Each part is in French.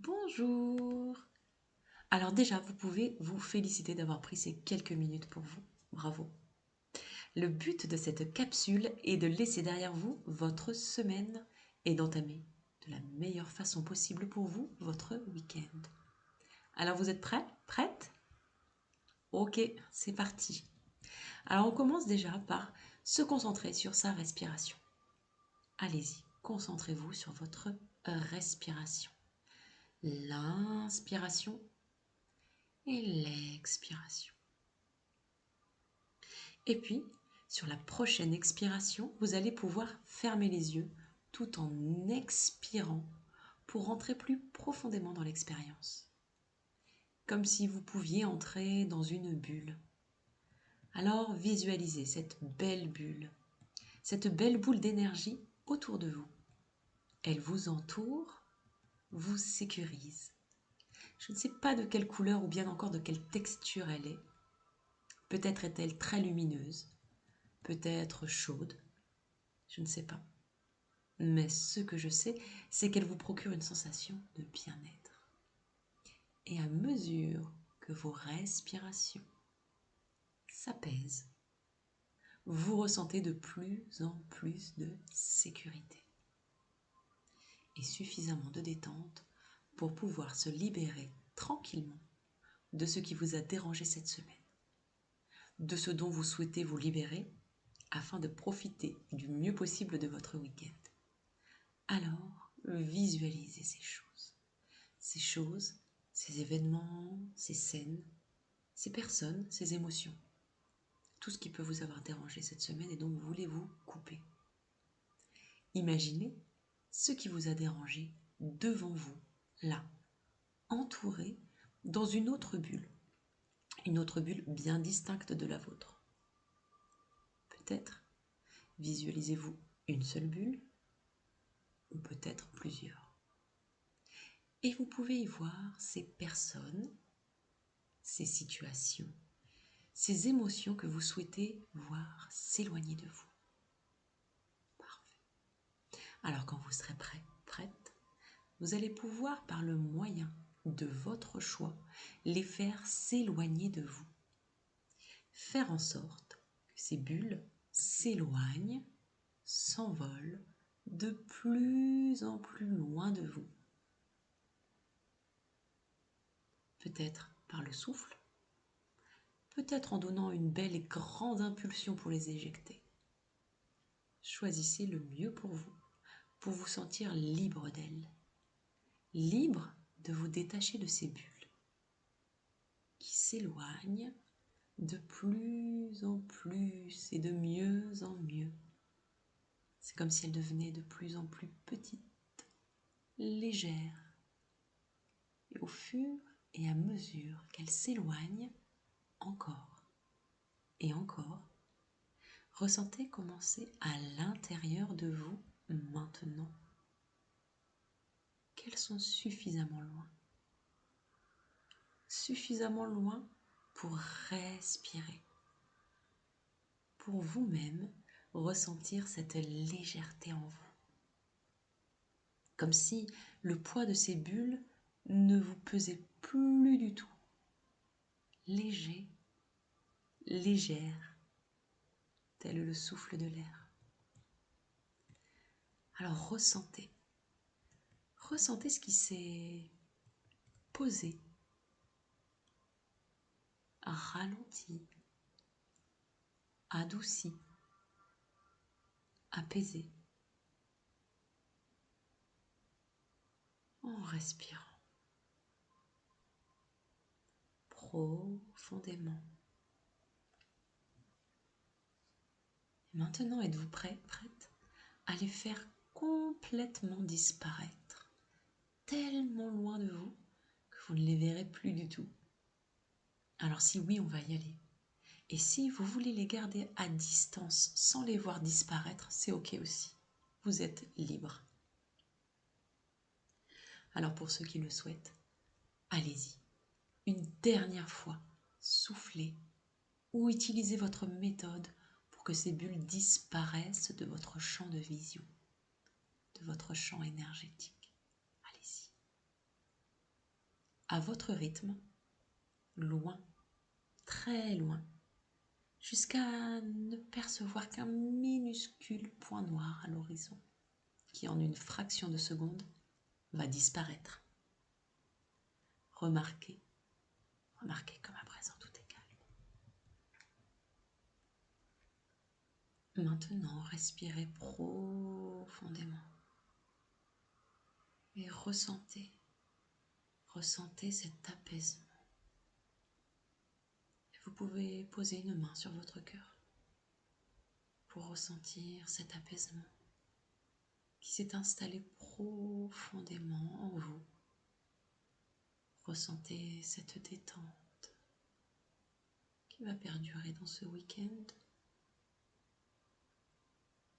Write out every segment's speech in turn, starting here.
Bonjour. Alors déjà, vous pouvez vous féliciter d'avoir pris ces quelques minutes pour vous. Bravo. Le but de cette capsule est de laisser derrière vous votre semaine et d'entamer de la meilleure façon possible pour vous votre week-end. Alors vous êtes prêts? Prête? Ok, c'est parti. Alors on commence déjà par se concentrer sur sa respiration. Allez-y, concentrez-vous sur votre respiration. L'inspiration et l'expiration. Et puis, sur la prochaine expiration, vous allez pouvoir fermer les yeux tout en expirant pour rentrer plus profondément dans l'expérience. Comme si vous pouviez entrer dans une bulle. Alors visualisez cette belle boule d'énergie autour de vous. Elle vous entoure, vous sécurise. Je ne sais pas de quelle couleur ou bien encore de quelle texture elle est. Peut-être est-elle très lumineuse, peut-être chaude, je ne sais pas. Mais ce que je sais, c'est qu'elle vous procure une sensation de bien-être. Et à mesure que vos respirations s'apaisent, vous ressentez de plus en plus de sécurité et suffisamment de détente pour pouvoir se libérer tranquillement de ce qui vous a dérangé cette semaine, de ce dont vous souhaitez vous libérer afin de profiter du mieux possible de votre week-end. Alors, visualisez ces choses, ces événements, ces scènes, ces personnes, ces émotions, tout ce qui peut vous avoir dérangé cette semaine et dont vous voulez vous couper. Imaginez ce qui vous a dérangé devant vous, là, entouré dans une autre bulle bien distincte de la vôtre. Peut-être visualisez-vous une seule bulle ou peut-être plusieurs. Et vous pouvez y voir ces personnes, ces situations, ces émotions que vous souhaitez voir s'éloigner de vous. Parfait. Alors quand vous serez prête, vous allez pouvoir, par le moyen de votre choix, les faire s'éloigner de vous. Faire en sorte que ces bulles s'éloignent, s'envolent de plus en plus loin de vous. Peut-être par le souffle, peut-être en donnant une belle et grande impulsion pour les éjecter. Choisissez le mieux pour vous sentir libre d'elles, libre de vous détacher de ces bulles qui s'éloignent de plus en plus et de mieux en mieux. C'est comme si elles devenaient de plus en plus petites, légères. Et au fur et à mesure qu'elles s'éloignent encore et encore, ressentez commencer à l'intérieur de vous maintenant qu'elles sont suffisamment loin pour respirer, pour vous-même ressentir cette légèreté en vous. Comme si le poids de ces bulles ne vous pesait plus du tout. Léger, légère, tel le souffle de l'air. Alors ressentez ce qui s'est posé, ralenti, adouci, apaisé, en respirant profondément. Et maintenant, êtes-vous prête à les faire complètement disparaître, tellement loin de vous que vous ne les verrez plus du tout? Alors si oui, on va y aller. Et si vous voulez les garder à distance sans les voir disparaître, c'est ok aussi. Vous êtes libre. Alors pour ceux qui le souhaitent, allez-y. Une dernière fois, soufflez ou utilisez votre méthode pour que ces bulles disparaissent de votre champ de vision, de votre champ énergétique. Allez-y. à votre rythme, loin, très loin, jusqu'à ne percevoir qu'un minuscule point noir à l'horizon, qui en une fraction de seconde va disparaître. Remarquez comme à présent tout est calme. Maintenant, respirez profondément et ressentez cet apaisement. Et vous pouvez poser une main sur votre cœur pour ressentir cet apaisement qui s'est installé profondément en vous. Ressentez cette détente qui va perdurer dans ce week-end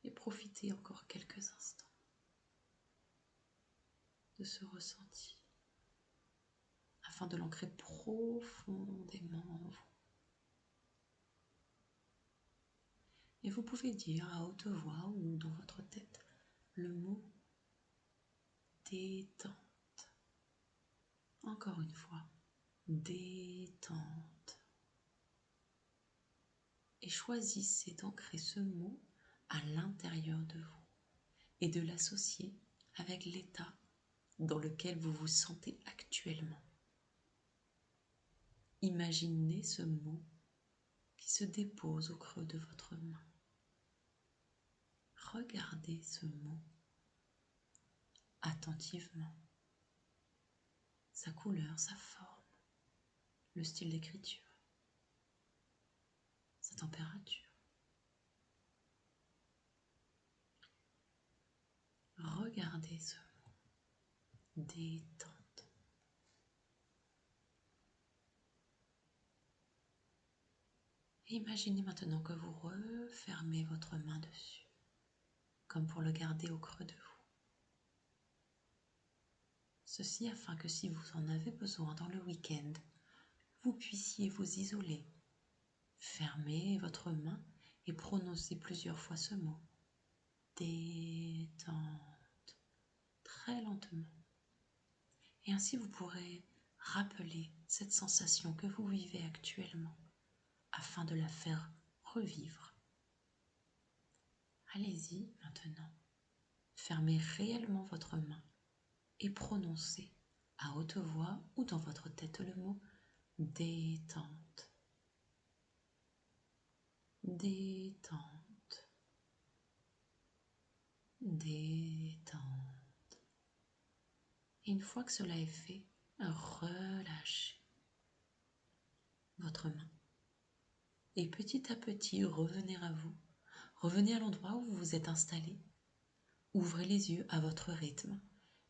et profitez encore quelques instants de ce ressenti afin de l'ancrer profondément en vous. Et vous pouvez dire à haute voix ou dans votre tête le mot détente. Encore une fois, détente. Et choisissez d'ancrer ce mot à l'intérieur de vous et de l'associer avec l'état dans lequel vous vous sentez actuellement. Imaginez ce mot qui se dépose au creux de votre main. Regardez ce mot attentivement, sa couleur, sa forme, le style d'écriture, sa température. Regardez ce mot, détente. Et imaginez maintenant que vous refermez votre main dessus, comme pour le garder au creux de vous. Ceci afin que si vous en avez besoin dans le week-end, vous puissiez vous isoler. Fermez votre main et prononcez plusieurs fois ce mot. Détente. Très lentement. Et ainsi vous pourrez rappeler cette sensation que vous vivez actuellement afin de la faire revivre. Allez-y maintenant. Fermez réellement votre main et prononcez à haute voix ou dans votre tête le mot détente. Détente. Détente. Et une fois que cela est fait, relâchez votre main. Et petit à petit, revenez à vous. Revenez à l'endroit où vous vous êtes installé. Ouvrez les yeux à votre rythme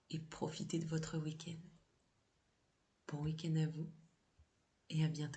et profitez de votre week-end. Bon week-end à vous et à bientôt.